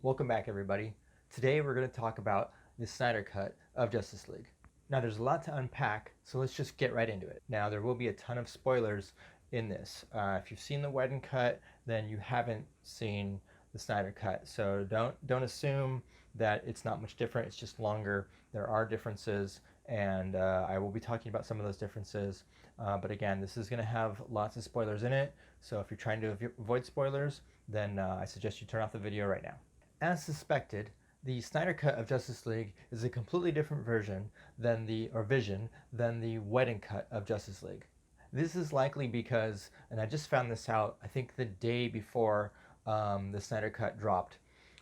Welcome back, everybody. Today we're going to talk about the Snyder Cut of Justice League. Now, there's a lot to unpack, so let's just get right into it. Now, there will be a ton of spoilers in this. If you've seen the Whedon Cut, then you haven't seen the Snyder Cut. So don't assume that it's not much different. It's just longer. There are differences, and I will be talking about some of those differences. But again, this is going to have lots of spoilers in it. So if you're trying to avoid spoilers, then I suggest you turn off the video right now. As suspected, the Snyder Cut of Justice League is a completely different vision than the Whedon Cut of Justice League. This is likely because, and I just found this out, I think the day before the Snyder Cut dropped,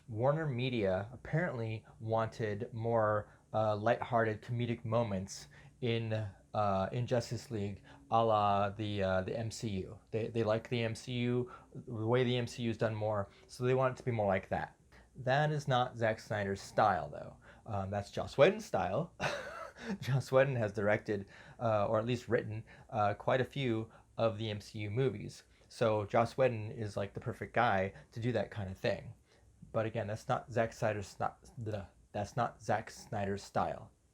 Warner Media apparently wanted more lighthearted comedic moments in Justice League, a la the MCU. They like the MCU, the way the MCU is done more, so they want it to be more like that. That is not Zack Snyder's style, though. That's Joss Whedon's style. Joss Whedon has directed, or at least written, quite a few of the MCU movies. So Joss Whedon is like the perfect guy to do that kind of thing. But again, that's not Zack Snyder's style.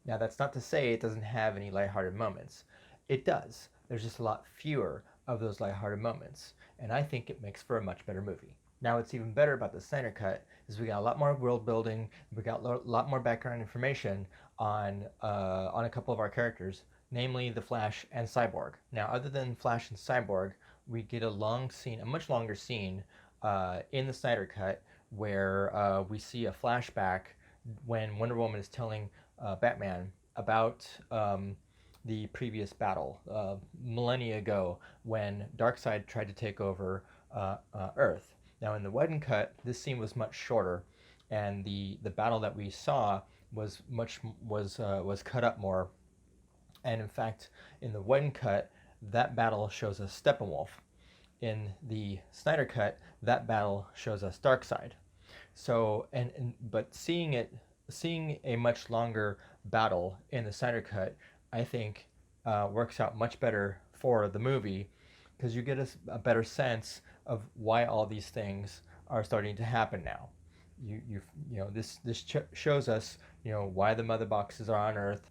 Now, that's not to say it doesn't have any lighthearted moments. It does. There's just a lot fewer of those lighthearted moments, and I think it makes for a much better movie. Now, what's even better about the Snyder Cut is we got a lot more world building, we got a lot more background information on a couple of our characters, namely the Flash and Cyborg. Now, other than Flash and Cyborg, we get a much longer scene in the Snyder Cut where we see a flashback when Wonder Woman is telling Batman about the previous battle millennia ago when Darkseid tried to take over Earth. Now, in the Whedon Cut, this scene was much shorter, and the battle that we saw was cut up more. And in fact, in the Whedon Cut, that battle shows us Steppenwolf. In the Snyder Cut, that battle shows us Darkseid. So, but seeing a much longer battle in the Snyder Cut, I think works out much better for the movie, because you get a better sense of why all these things are starting to happen now. This shows us why the mother boxes are on Earth,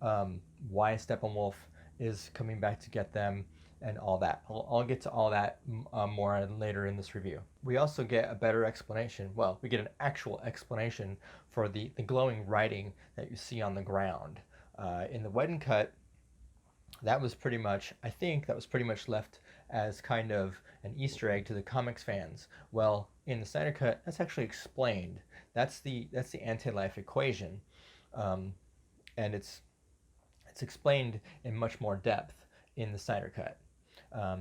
why Steppenwolf is coming back to get them, and all that. I'll get to all that more later in this review. We also get a better explanation. Well, we get an actual explanation for the glowing writing that you see on the ground. In the Whedon Cut, that was pretty much left as kind of an Easter egg to the comics fans. Well, in the Snyder Cut, that's actually explained. That's the anti-life equation, and it's explained in much more depth in the Snyder Cut.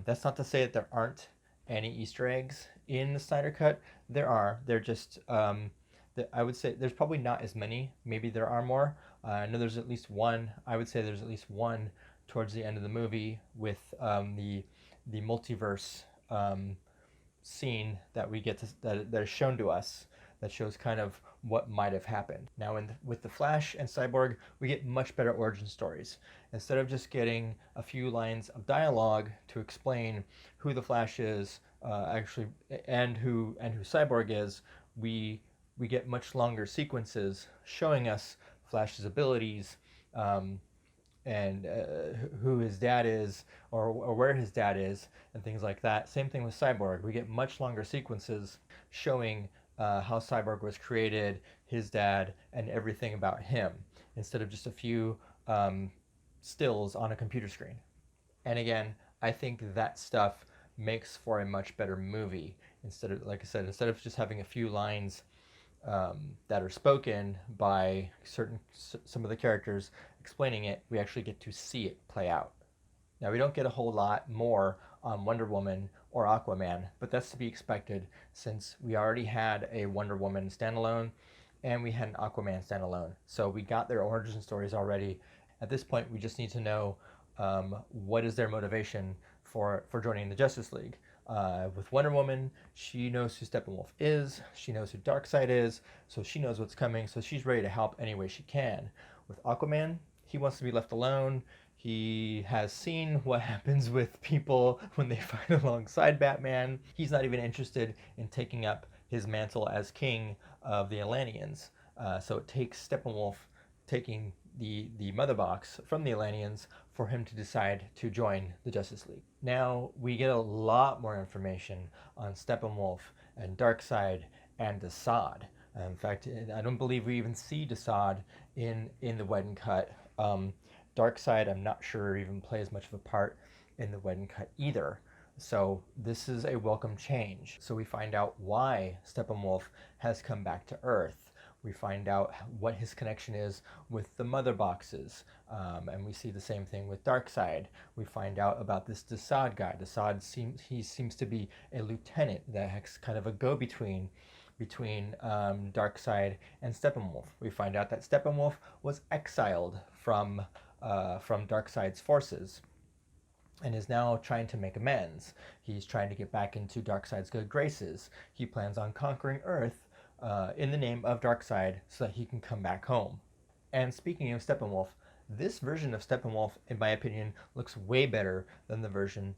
That's not to say that there aren't any Easter eggs in the Snyder Cut. There are. They're just I would say there's probably not as many. Maybe there are more. I know there's at least one. I would say there's at least one towards the end of the movie with the multiverse scene that we get that is shown to us, that shows kind of what might have happened. Now, with the Flash and Cyborg, we get much better origin stories. Instead of just getting a few lines of dialogue to explain who the Flash is, and who Cyborg is, we get much longer sequences showing us Flash's abilities, and who his dad is, or where his dad is, and things like that. Same thing with Cyborg. We get much longer sequences showing how Cyborg was created, his dad, and everything about him, instead of just a few stills on a computer screen. And again, I think that stuff makes for a much better movie. Instead of just having a few lines that are spoken by some of the characters explaining it, we actually get to see it play out. Now, we don't get a whole lot more on Wonder Woman or Aquaman, but that's to be expected since we already had a Wonder Woman standalone and we had an Aquaman standalone. So we got their origin stories already. At this point, we just need to know what is their motivation for joining the Justice League. With Wonder Woman, she knows who Steppenwolf is, she knows who Darkseid is, so she knows what's coming, so she's ready to help any way she can. With Aquaman, he wants to be left alone. He has seen what happens with people when they fight alongside Batman. He's not even interested in taking up his mantle as king of the Atlanteans. So it takes Steppenwolf taking the mother box from the Atlanteans for him to decide to join the Justice League. Now we get a lot more information on Steppenwolf and Darkseid and Desaad. In fact, I don't believe we even see Desaad in the Whedon Cut. Darkseid, I'm not sure, even plays much of a part in the Whedon Cut either. So this is a welcome change. So we find out why Steppenwolf has come back to Earth. We find out what his connection is with the mother boxes, and we see the same thing with Darkseid. We find out about this Desaad guy. Desaad seems to be a lieutenant that's kind of a go-between between Darkseid and Steppenwolf. We find out that Steppenwolf was exiled from Darkseid's forces and is now trying to make amends. He's trying to get back into Darkseid's good graces. He plans on conquering Earth in the name of Darkseid so that he can come back home. And speaking of Steppenwolf, this version of Steppenwolf, in my opinion, looks way better than the version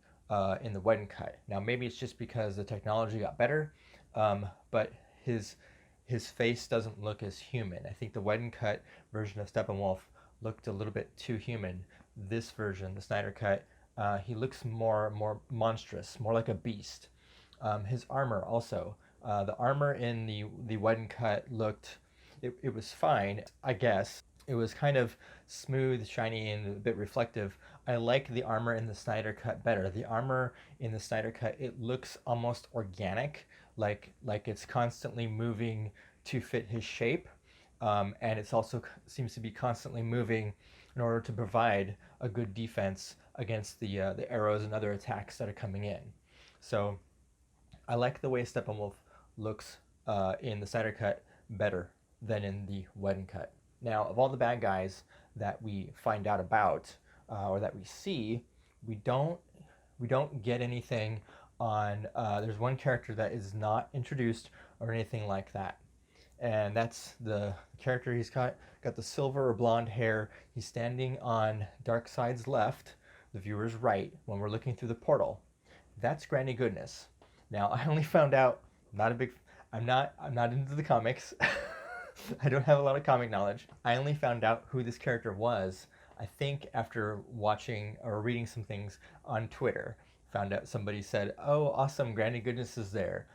in the Whedon Cut. Now, maybe it's just because the technology got better, but his face doesn't look as human. I think the Whedon Cut version of Steppenwolf looked a little bit too human. This version, the Snyder Cut, he looks more monstrous, more like a beast. His armor also. The armor in the Whedon Cut looked, it was fine, I guess. It was kind of smooth, shiny, and a bit reflective. I like the armor in the Snyder Cut better. The armor in the Snyder Cut, it looks almost organic, like it's constantly moving to fit his shape, and it's also seems to be constantly moving in order to provide a good defense against the arrows and other attacks that are coming in. So I like the way Steppenwolf looks in the Snyder Cut better than in the Whedon Cut. Now, of all the bad guys that we find out about or that we see, we don't get anything on. There's one character that is not introduced or anything like that, and that's the character. He's got the silver or blonde hair. He's standing on Darkseid's left, the viewer's right, when we're looking through the portal. That's Granny Goodness. Now, I only found out. I'm not into the comics. I don't have a lot of comic knowledge. I only found out who this character was, I think, after watching or reading some things on Twitter. Found out somebody said, "Oh, awesome, Granny Goodness is there."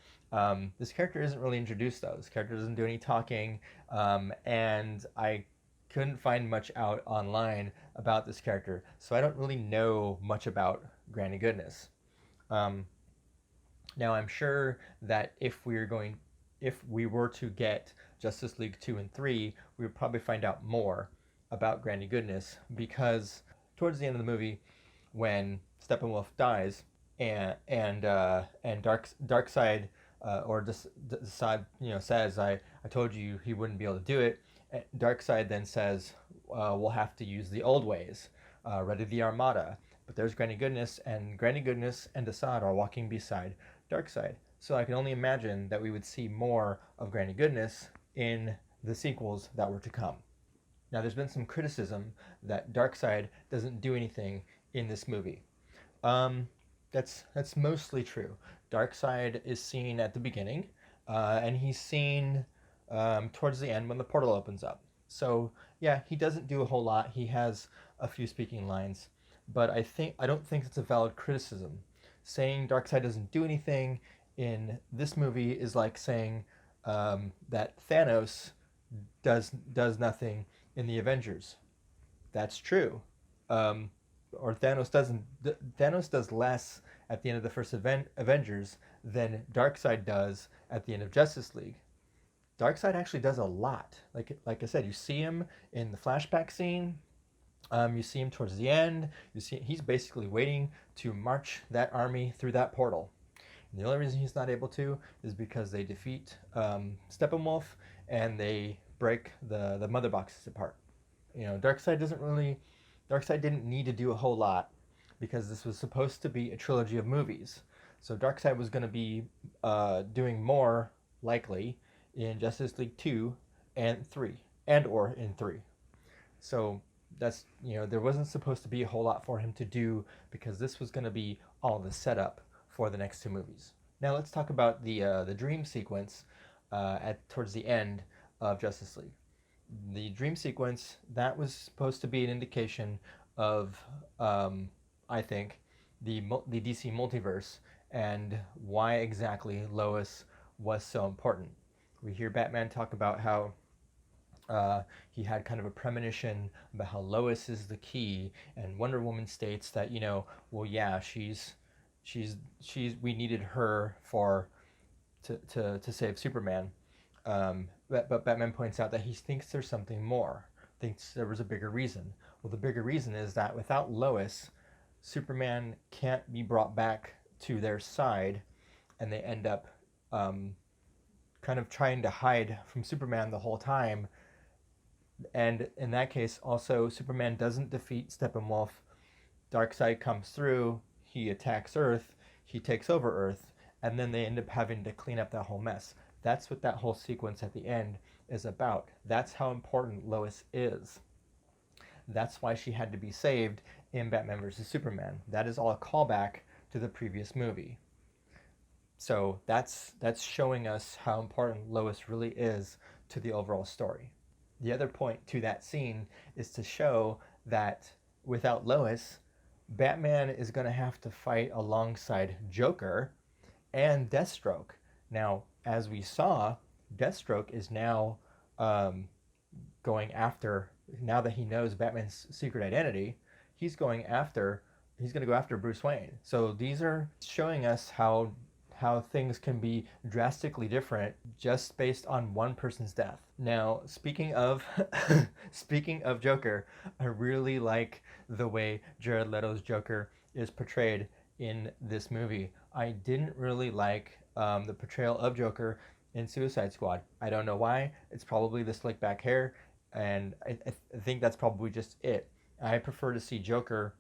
This character isn't really introduced, though. This character doesn't do any talking, and I couldn't find much out online about this character, so I don't really know much about Granny Goodness. Now, I'm sure that if we were to get Justice League 2 and 3, we would probably find out more about Granny Goodness, because towards the end of the movie, when Steppenwolf dies and Darkseid or Desaad, says, I told you he wouldn't be able to do it. Darkseid then says, we'll have to use the old ways, ready the Armada. But there's Granny Goodness and Desaad are walking beside Darkseid. So I can only imagine that we would see more of Granny Goodness in the sequels that were to come. Now, there's been some criticism that Darkseid doesn't do anything in this movie. That's mostly true. Darkseid is seen at the beginning, and he's seen towards the end when the portal opens up. So yeah, he doesn't do a whole lot. He has a few speaking lines, but I don't think it's a valid criticism. Saying Darkseid doesn't do anything in this movie is like saying that Thanos does nothing in the Avengers. That's true. Or Thanos doesn't. Thanos does less at the end of the first Avengers than Darkseid does at the end of Justice League. Darkseid actually does a lot. Like I said, you see him in the flashback scene. You see him towards the end. You see he's basically waiting to march that army through that portal. And the only reason he's not able to is because they defeat Steppenwolf and they break the mother boxes apart. Darkseid didn't need to do a whole lot because this was supposed to be a trilogy of movies. So Darkseid was going to be doing more, likely, in Justice League 2 and 3, and/or in 3. So that's, there wasn't supposed to be a whole lot for him to do because this was going to be all the setup for the next two movies. Now let's talk about the dream sequence at towards the end of Justice League. The dream sequence that was supposed to be an indication of, I think, the DC multiverse and why exactly Lois was so important. We hear Batman talk about how he had kind of a premonition about how Lois is the key, and Wonder Woman states that, well, yeah, we needed her for to save Superman. But Batman points out that he thinks there's something more, thinks there was a bigger reason. Well, the bigger reason is that without Lois, Superman can't be brought back to their side, and they end up kind of trying to hide from Superman the whole time. And in that case, also, Superman doesn't defeat Steppenwolf. Darkseid comes through, he attacks Earth, he takes over Earth, and then they end up having to clean up that whole mess. That's what that whole sequence at the end is about. That's how important Lois is. That's why she had to be saved in Batman vs. Superman. That is all a callback to the previous movie. So that's showing us how important Lois really is to the overall story. The other point to that scene is to show that without Lois, Batman is going to have to fight alongside Joker and Deathstroke. Now, as we saw, Deathstroke is now going after, now that he knows Batman's secret identity, he's going to go after Bruce Wayne. So these are showing us how things can be drastically different just based on one person's death. Now, speaking of Joker, I really like the way Jared Leto's Joker is portrayed in this movie. I didn't really like the portrayal of Joker in Suicide Squad. I don't know why. It's probably the slick back hair, and I think that's probably just it. I prefer to see Joker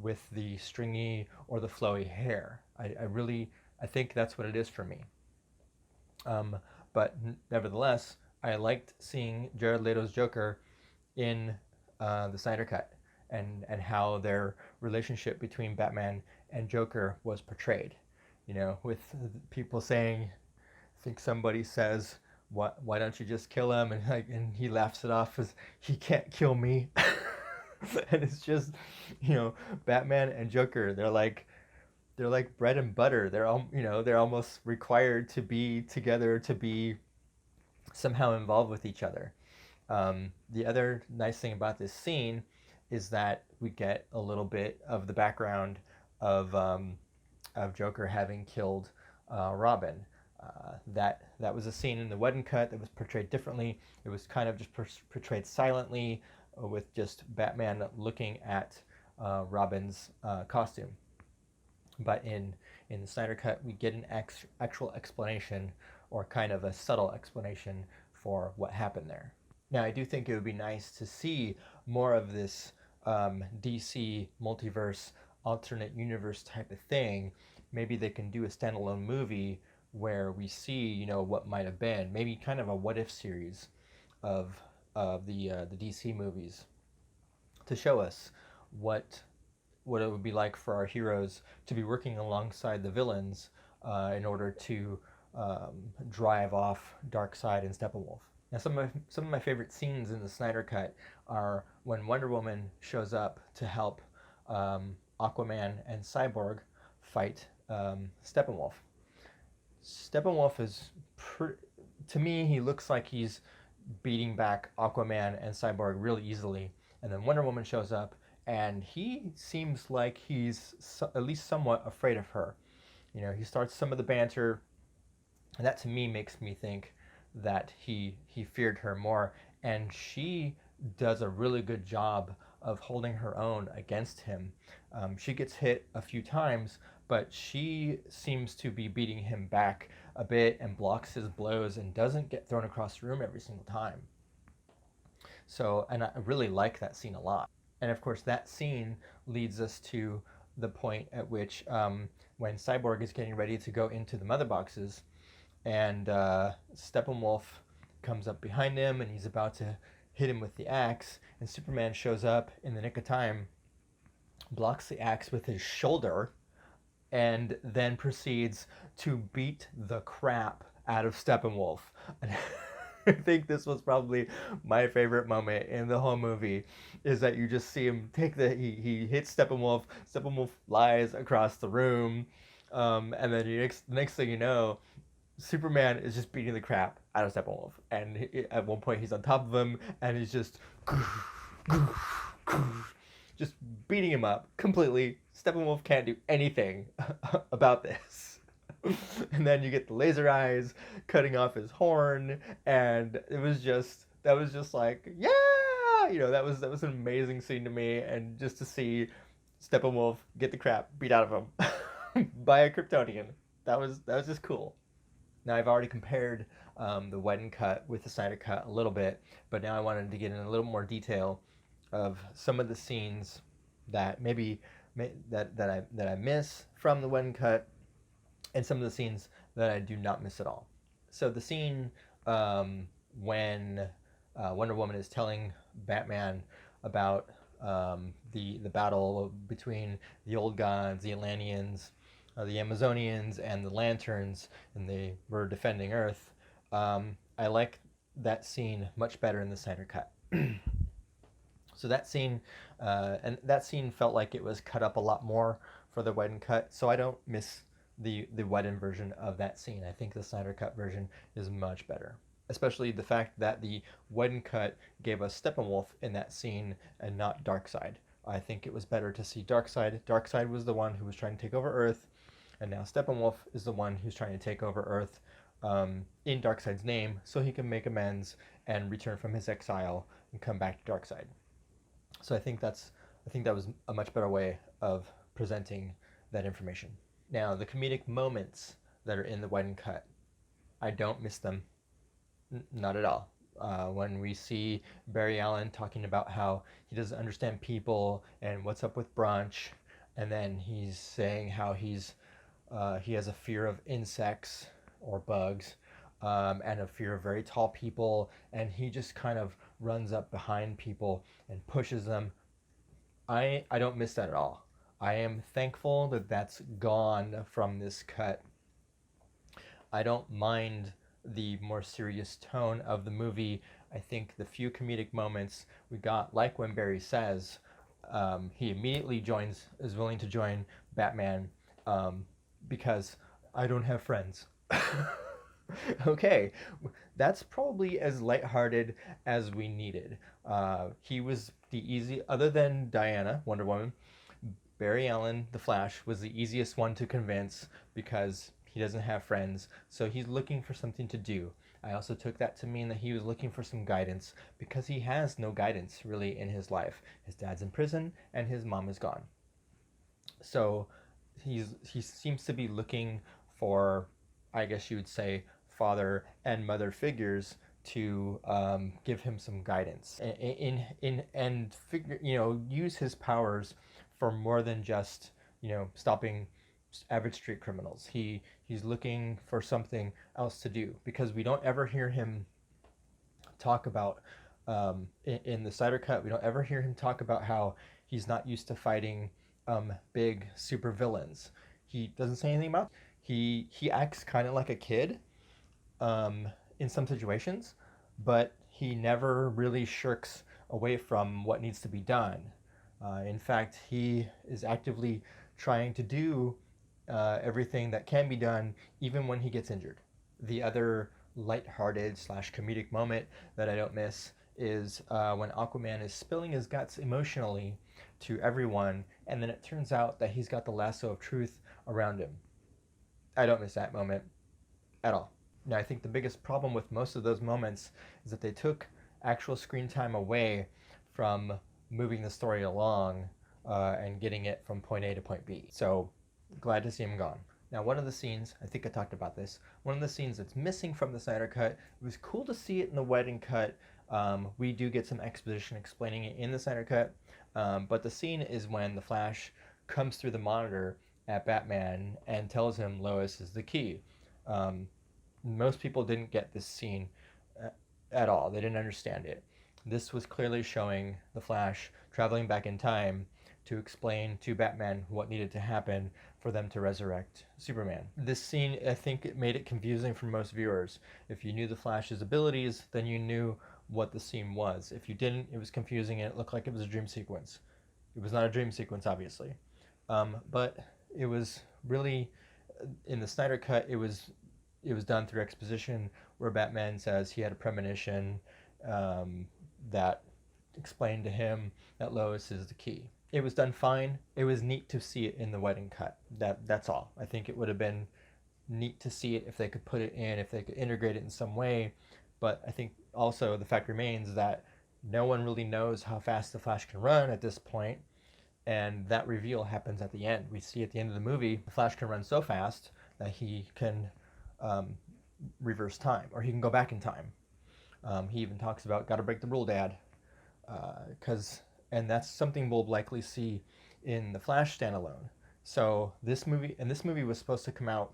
with the stringy or the flowy hair. I think that's what it is for me. But nevertheless, I liked seeing Jared Leto's Joker in the Snyder Cut, and how their relationship between Batman and Joker was portrayed. With people saying, I think somebody says, why don't you just kill him? And he laughs it off as, he can't kill me. And it's just, Batman and Joker, they're like bread and butter. They're almost required to be together, to be somehow involved with each other. The other nice thing about this scene is that we get a little bit of the background of Joker having killed Robin. That was a scene in the Whedon Cut that was portrayed differently. It was kind of just portrayed silently, with just Batman looking at Robin's costume. But in the Snyder Cut, we get an actual explanation, or kind of a subtle explanation, for what happened there. Now, I do think it would be nice to see more of this DC multiverse, alternate universe type of thing. Maybe they can do a standalone movie where we see, what might have been. Maybe kind of a what if series of the DC movies, to show us what it would be like for our heroes to be working alongside the villains in order to drive off Darkseid and Steppenwolf. Now, some of my favorite scenes in the Snyder Cut are when Wonder Woman shows up to help Aquaman and Cyborg fight Steppenwolf. Steppenwolf is, to me, he looks like he's beating back Aquaman and Cyborg really easily. And then Wonder Woman shows up, and he seems like he's at least somewhat afraid of her. He starts some of the banter, and that to me makes me think that he feared her more, and she does a really good job of holding her own against him. She gets hit a few times, but she seems to be beating him back a bit and blocks his blows and doesn't get thrown across the room every single time. So, and I really like that scene a lot. And of course, that scene leads us to the point at which when Cyborg is getting ready to go into the mother boxes, and Steppenwolf comes up behind him, and he's about to hit him with the axe, and Superman shows up in the nick of time, blocks the axe with his shoulder, and then proceeds to beat the crap out of Steppenwolf. I think this was probably my favorite moment in the whole movie, is that you just see him take he hits Steppenwolf. Steppenwolf flies across the room, and then the next thing you know, Superman is just beating the crap out of Steppenwolf, and at one point he's on top of him, and he's just just beating him up completely. Steppenwolf can't do anything about this. And then you get the laser eyes cutting off his horn, and that was just like, yeah, that was an amazing scene to me, and just to see Steppenwolf get the crap beat out of him by a Kryptonian, that was just cool. Now, I've already compared the Whedon cut with the Snyder cut a little bit, but now I wanted to get in a little more detail of some of the scenes that that I miss from the Whedon cut, and some of the scenes that I do not miss at all. So the scene when Wonder Woman is telling Batman about the battle between the old gods, the Atlanteans, the Amazonians, and the Lanterns, and they were defending Earth. I like that scene much better in the Snyder cut. So that scene, and that scene felt like it was cut up a lot more for the Whedon cut. So I don't miss the Whedon version of that scene. I think the Snyder cut version is much better. Especially the fact that the Whedon cut gave us Steppenwolf in that scene and not Darkseid. I think it was better to see Darkseid. Darkseid was the one who was trying to take over Earth, and now Steppenwolf is the one who's trying to take over Earth in Darkseid's name, so he can make amends and return from his exile and come back to Darkseid. So I think that was a much better way of presenting that information. Now, the comedic moments that are in the Whedon cut, I don't miss them, not at all. When we see Barry Allen talking about how he doesn't understand people and what's up with brunch, and then he's saying how he has a fear of insects or bugs, and a fear of very tall people, and he just kind of runs up behind people and pushes them. I don't miss that at all. I am thankful that that's gone from this cut. I don't mind the more serious tone of the movie. I think the few comedic moments we got, like when Barry says he immediately is willing to join Batman because I don't have friends. Okay, that's probably as lighthearted as we needed. He was other than Diana, Wonder Woman, Barry Allen, the Flash, was the easiest one to convince because he doesn't have friends, so he's looking for something to do. I also took that to mean that he was looking for some guidance because he has no guidance really in his life. His dad's in prison and his mom is gone. So he seems to be looking for, I guess you would say, father and mother figures to give him some guidance and figure, use his powers for more than just stopping average street criminals. He's looking for something else to do, because we don't ever hear him talk about in the Snyder cut. We don't ever hear him talk about how he's not used to fighting big super villains. He doesn't say anything about. He acts kind of like a kid in some situations, but he never really shirks away from what needs to be done. In fact, he is actively trying to do everything that can be done, even when he gets injured. The other lighthearted / comedic moment that I don't miss is when Aquaman is spilling his guts emotionally to everyone, and then it turns out that he's got the lasso of truth around him. I don't miss that moment at all. Now, I think the biggest problem with most of those moments is that they took actual screen time away from moving the story along and getting it from point A to point B. So, glad to see him gone. Now, one of the scenes, I think I talked about this, one of the scenes that's missing from the Snyder Cut, it was cool to see it in the Whedon Cut. We do get some exposition explaining it in the Snyder Cut, but the scene is when the Flash comes through the monitor at Batman and tells him Lois is the key. Most people didn't get this scene at all. They didn't understand it. This was clearly showing the Flash traveling back in time to explain to Batman what needed to happen for them to resurrect Superman. This scene, I think, it made it confusing for most viewers. If you knew the Flash's abilities, then you knew what the scene was. If you didn't, it was confusing and it looked like it was a dream sequence. It was not a dream sequence, obviously, but it was really, in the Snyder Cut, it was done through exposition, where Batman says he had a premonition that explained to him that Lois is the key. It was done fine. It was neat to see it in the Whedon cut. That's all. I think it would have been neat to see it if they could put it in, if they could integrate it in some way. But I think also the fact remains that no one really knows how fast the Flash can run at this point, and that reveal happens at the end. We see at the end of the movie, the Flash can run so fast that he can reverse time, or he can go back in time. He even talks about "Gotta break the rule, Dad," and that's something we'll likely see in the Flash standalone. So this movie was supposed to come out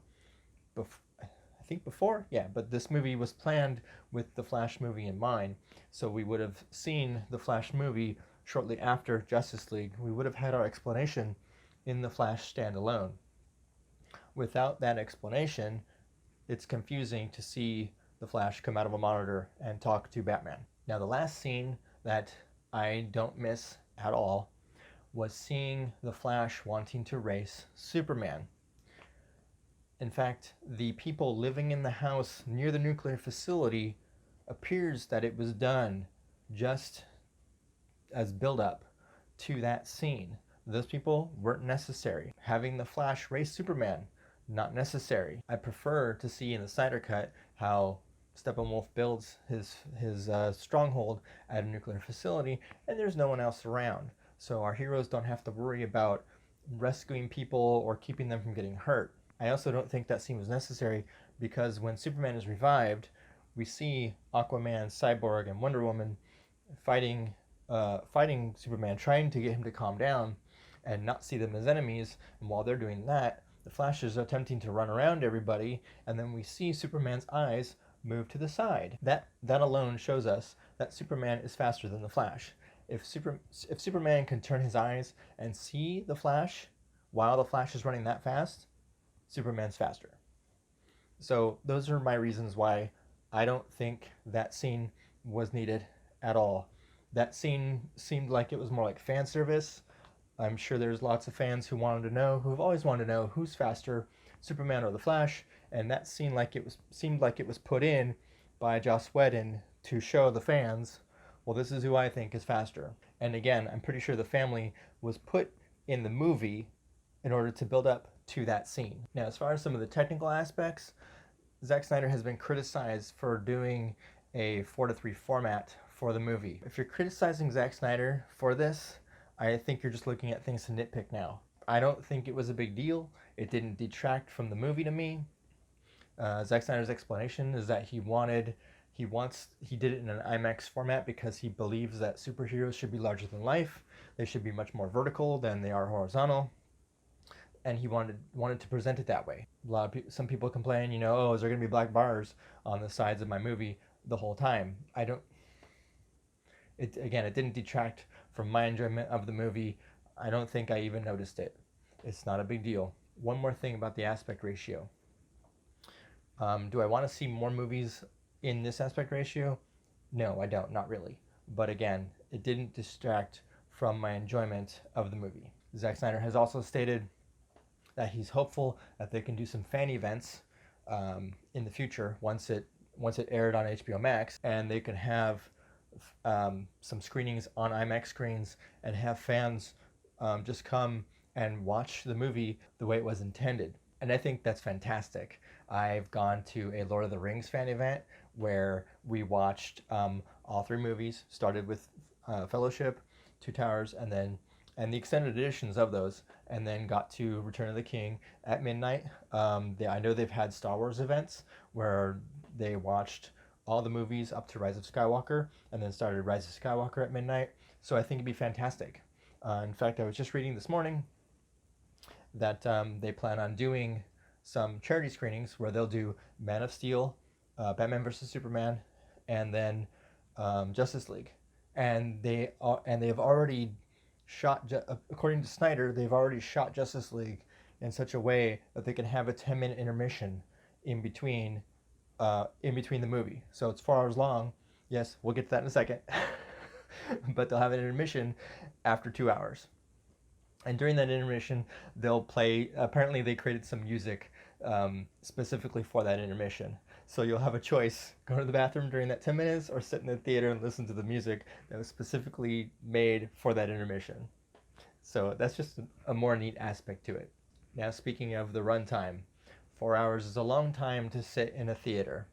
I think before, yeah, but this movie was planned with the Flash movie in mind. So we would have seen the Flash movie shortly after Justice League. We would have had our explanation in the Flash standalone. Without that explanation, it's confusing to see the Flash come out of a monitor and talk to Batman. Now, the last scene that I don't miss at all was seeing the Flash wanting to race Superman. In fact, the people living in the house near the nuclear facility, appears that it was done just as build-up to that scene. Those people weren't necessary. Having the Flash race Superman, not necessary. I prefer to see in the Snyder Cut how Steppenwolf builds his stronghold at a nuclear facility, and there's no one else around. So our heroes don't have to worry about rescuing people or keeping them from getting hurt. I also don't think that scene was necessary, because when Superman is revived, we see Aquaman, Cyborg, and Wonder Woman fighting Superman, trying to get him to calm down and not see them as enemies. And while they're doing that, the Flash is attempting to run around everybody, and then we see Superman's eyes move to the side. That alone shows us that Superman is faster than the Flash. If Superman can turn his eyes and see the Flash while the Flash is running that fast, Superman's faster. So those are my reasons why I don't think that scene was needed at all. That scene seemed like it was more like fan service. I'm sure there's lots of fans who've always wanted to know who's faster, Superman or the Flash, and that seemed like it was put in by Joss Whedon to show the fans, well, this is who I think is faster. And again, I'm pretty sure the family was put in the movie in order to build up to that scene. Now, as far as some of the technical aspects, Zack Snyder has been criticized for doing a 4:3 format for the movie. If you're criticizing Zack Snyder for this, I think you're just looking at things to nitpick now. I don't think it was a big deal. It didn't detract from the movie to me. Zack Snyder's explanation is that he did it in an IMAX format because he believes that superheroes should be larger than life. They should be much more vertical than they are horizontal. And he wanted to present it that way. Some people complain, oh, is there going to be black bars on the sides of my movie the whole time? It didn't detract from my enjoyment of the movie. I don't think I even noticed it. It's not a big deal. One more thing about the aspect ratio. Do I want to see more movies in this aspect ratio? No, I don't, not really. But again, it didn't distract from my enjoyment of the movie. Zack Snyder has also stated that he's hopeful that they can do some fan events in the future once it aired on HBO Max, and they can have some screenings on IMAX screens and have fans just come and watch the movie the way it was intended. And I think that's fantastic. I've gone to a Lord of the Rings fan event where we watched all three movies, started with Fellowship, Two Towers, and the extended editions of those, and then got to Return of the King at midnight. I know they've had Star Wars events where they watched all the movies up to Rise of Skywalker and then started Rise of Skywalker at midnight. So I think it'd be fantastic. In fact, I was just reading this morning that they plan on doing some charity screenings where they'll do Man of Steel, Batman vs. Superman, and then Justice League. And they have already according to Snyder, they've already shot Justice League in such a way that they can have a 10-minute intermission in between the movie. So it's 4 hours long. Yes, we'll get to that in a second. But they'll have an intermission after 2 hours. And during that intermission, they'll play. Apparently, they created some music specifically for that intermission. So you'll have a choice: go to the bathroom during that 10 minutes, or sit in the theater and listen to the music that was specifically made for that intermission. So that's just a more neat aspect to it. Now, speaking of the runtime, 4 hours is a long time to sit in a theater.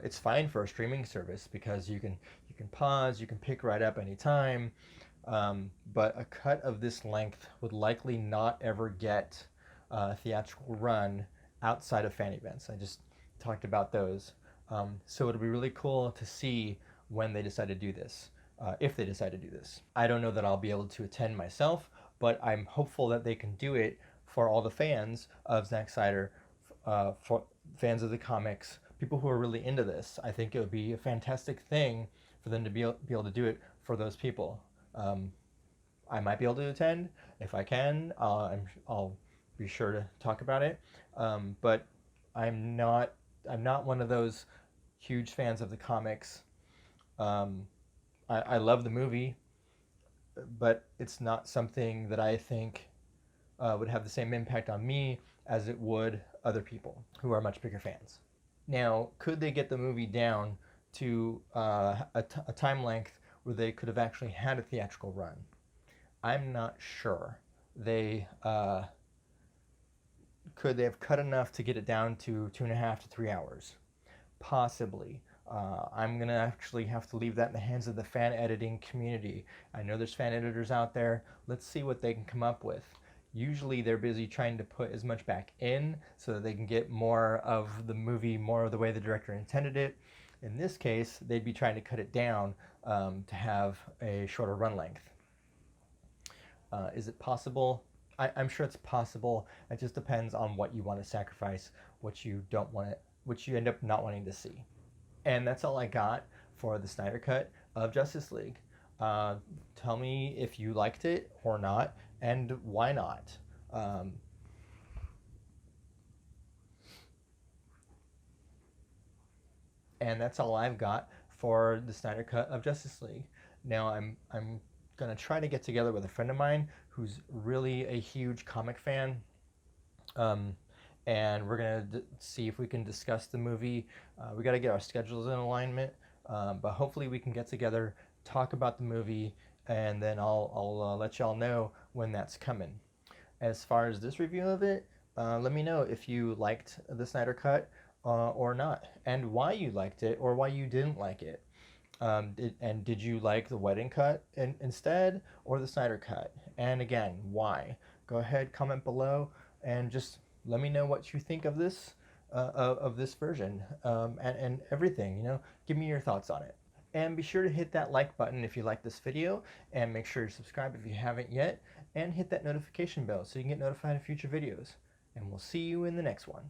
It's fine for a streaming service because you can pause, you can pick right up anytime. But a cut of this length would likely not ever get a theatrical run outside of fan events. I just talked about those. So it'll be really cool to see when they decide to do this, if they decide to do this. I don't know that I'll be able to attend myself, but I'm hopeful that they can do it for all the fans of Zack Snyder, for fans of the comics, people who are really into this. I think it would be a fantastic thing for them to be able to do it for those people. I might be able to attend. If I can, I'll be sure to talk about it. But I'm not one of those huge fans of the comics. I love the movie, but it's not something that I think would have the same impact on me as it would other people who are much bigger fans. Now, could they get the movie down to a time length where they could have actually had a theatrical run? I'm not sure. Could they have cut enough to get it down to 2.5 to 3 hours? Possibly. I'm going to actually have to leave that in the hands of the fan editing community. I know there's fan editors out there. Let's see what they can come up with. Usually they're busy trying to put as much back in so that they can get more of the movie, more of the way the director intended it. In this case, they'd be trying to cut it down to have a shorter run length. Is it possible? I'm sure it's possible. It just depends on what you want to sacrifice, what you don't want to, what you end up not wanting to see. And that's all I got for the Snyder Cut of Justice League. Tell me if you liked it or not, and why not. And that's all I've got for the Snyder Cut of Justice League. Now I'm gonna try to get together with a friend of mine who's really a huge comic fan, and we're gonna see if we can discuss the movie. We got to get our schedules in alignment, but hopefully we can get together, talk about the movie, and then I'll let y'all know when that's coming. As far as this review of it, let me know if you liked the Snyder Cut or not, and why you liked it or why you didn't like it. Did you like the Whedon Cut instead, or the Snyder Cut? And again, why? Go ahead, comment below, and just let me know what you think of this version, and everything. Give me your thoughts on it. And be sure to hit that like button if you like this video, and make sure to subscribe if you haven't yet, and hit that notification bell so you can get notified of future videos. And we'll see you in the next one.